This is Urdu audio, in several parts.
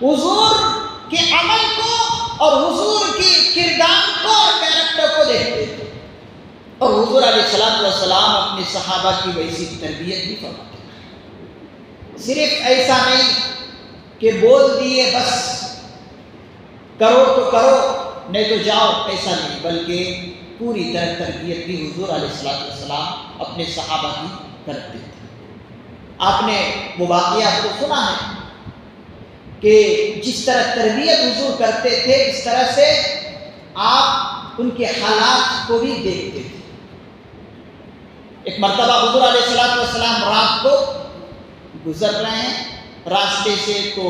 حضور کے عمل کو اور حضور کی کردار کو اور کیریکٹر کو دیکھتے تھے، اور حضور علیہ السلام اپنے صحابہ کی ویسی تربیت بھی فرماتے تھے۔ صرف ایسا نہیں کہ بول دیے بس کرو تو کرو نہیں تو جاؤ، ایسا نہیں، بلکہ پوری طرح تربیت بھی حضور علیہ السلام اپنے صحابہ کی کرتے تھے۔ آپ نے وہ واقعات کو سنا ہے کہ جس طرح تربیت حضور کرتے تھے اس طرح سے آپ ان کے حالات کو بھی دیکھتے تھے۔ ایک مرتبہ حضور علیہ السلام رات کو گزر رہے ہیں راستے سے، تو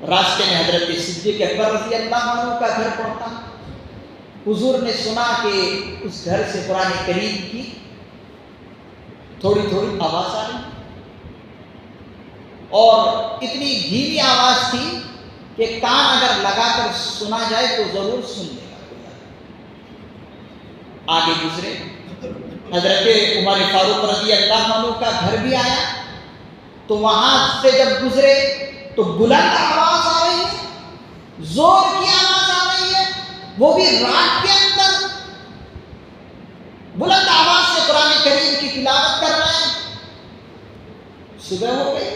راستے میں حضرت صدیق اکبر رضی اللہ عنہ کا گھر پڑتا۔ حضور نے سنا کہ اس گھر سے قرآن کریم کی تھوڑی تھوڑی آواز آ رہی، اور اتنی دھیمی آواز تھی کہ کان اگر لگا کر سنا جائے تو ضرور سن لے گا۔ آگے گزرے، حضرت عمر فاروق رضی اللہ عنہ کا گھر بھی آیا، تو وہاں سے جب گزرے تو بلند آواز آ رہی ہے، زور کی آواز آ رہی ہے، وہ بھی رات کے اندر بلند آواز سے قرآن کریم کی تلاوت کر رہے ہیں۔ صبح ہو گئی،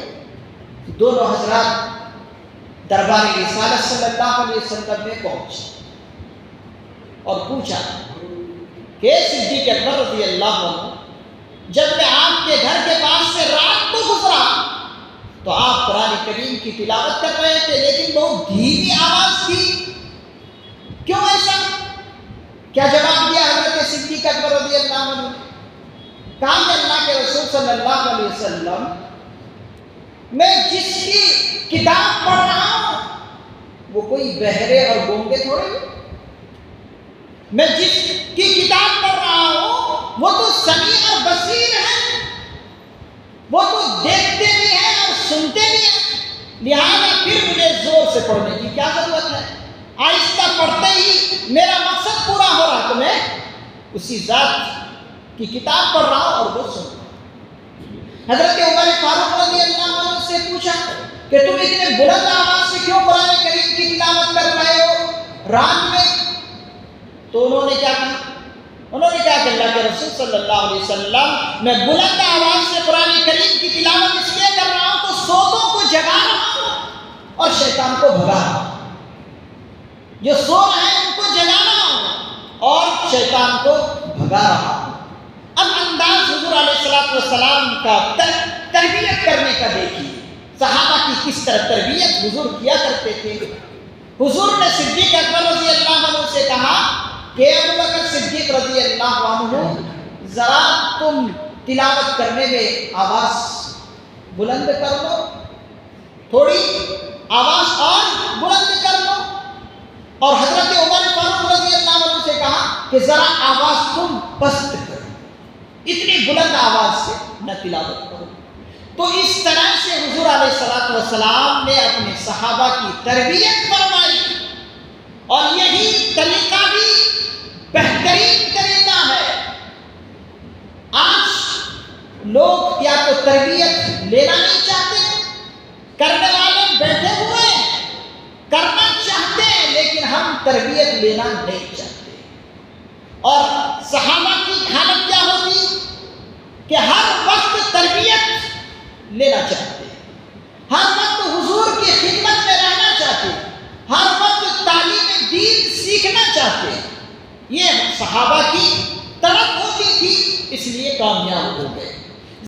دونوں حضرات دربار رسالت صلی اللہ علیہ وسلم میں پہنچے اور پوچھا کہ صدیق اکبر رضی اللہ عنہ، جب میں آپ کے گھر کے پاس سے رات کو گزرا تو آپ قرآن کریم کی تلاوت کر رہے تھے لیکن بہت دھیمی آواز تھی، کیوں ایسا؟ کیا جواب دیا حضرت صدیق اکبر رضی اللہ عنہ نے؟ کہا کہ اللہ کے رسول صلی اللہ علیہ وسلم، میں جس کی کتاب پڑھ رہا ہوں وہ کوئی بہرے اور گونگے تھوڑے ہیں، میں جس کی کتاب پڑھ رہا ہوں وہ تو سمیع اور بصیر ہے، وہ تو دیکھتے بھی ہیں اور سنتے بھی ہیں، لہذا پھر مجھے زور سے پڑھنے کی کیا ضرورت ہے؟ آہستہ پڑھتے ہی میرا مقصد پورا ہو رہا، تو میں اسی ذات کی کتاب پڑھ رہا ہوں اور وہ سن رہا ہوں۔ حضرت عمر فاروق رضی اللہ عنہ سے پوچھا کہ تم اتنے بلند آواز سے کیوں قرآن کریم کی تلاوت کر رہے ہو رات میں؟ تو انہوں نے کیا کہا؟ انہوں نے کہا کہ اللہ کے رسول صلی اللہ علیہ وسلم، میں بلند آواز سے قرآن کریم کی تلاوت اس لیے کر رہا ہوں تو سوتوں کو جگا رہا ہوں اور شیطان کو بھگا رہا ہوں، جو سو رہے ہیں ان کو جگا رہا ہوں اور شیطان کو بھگا رہا ہوں۔ اب انداز حضور علیہ السلام کا تربیت کرنے کا دیکھیے، صحابہ کی کس طرح تربیت حضور کیا کرتے تھے۔ حضور نے صدیق اکبر رضی اللہ عنہ سے کہا کہ ابو بکر صدیق رضی اللہ عنہ، ذرا تم تلاوت کرنے میں آواز بلند کر لو، تھوڑی آواز اور بلند کر لو، اور حضرت عمر فاروق رضی اللہ عنہ سے کہا کہ ذرا آواز تم پست کرو، اتنی بلند آواز سے نہ تلاوت کرو۔ تو اس طرح سے حضور علیہ السلام نے اپنے صحابہ کی تربیت فرمائی، اور یہی طریقہ بھی بہترین طریقہ ہے۔ آج لوگ یا تو تربیت لینا نہیں چاہتے، کرنے والے بیٹھے ہوئے ہیں، کرنا چاہتے ہیں لیکن ہم تربیت لینا نہیں چاہتے۔ اور صحابہ کی حالت کیا ہوتی کہ ہر وقت تربیت لینا چاہتے، ہر وقت حضور کی خدمت میں رہنا چاہتے، ہر وقت تعلیم دین سیکھنا چاہتے۔ یہ صحابہ کی طرف ہوتی تھی، اس لیے کامیاب ہو گئے۔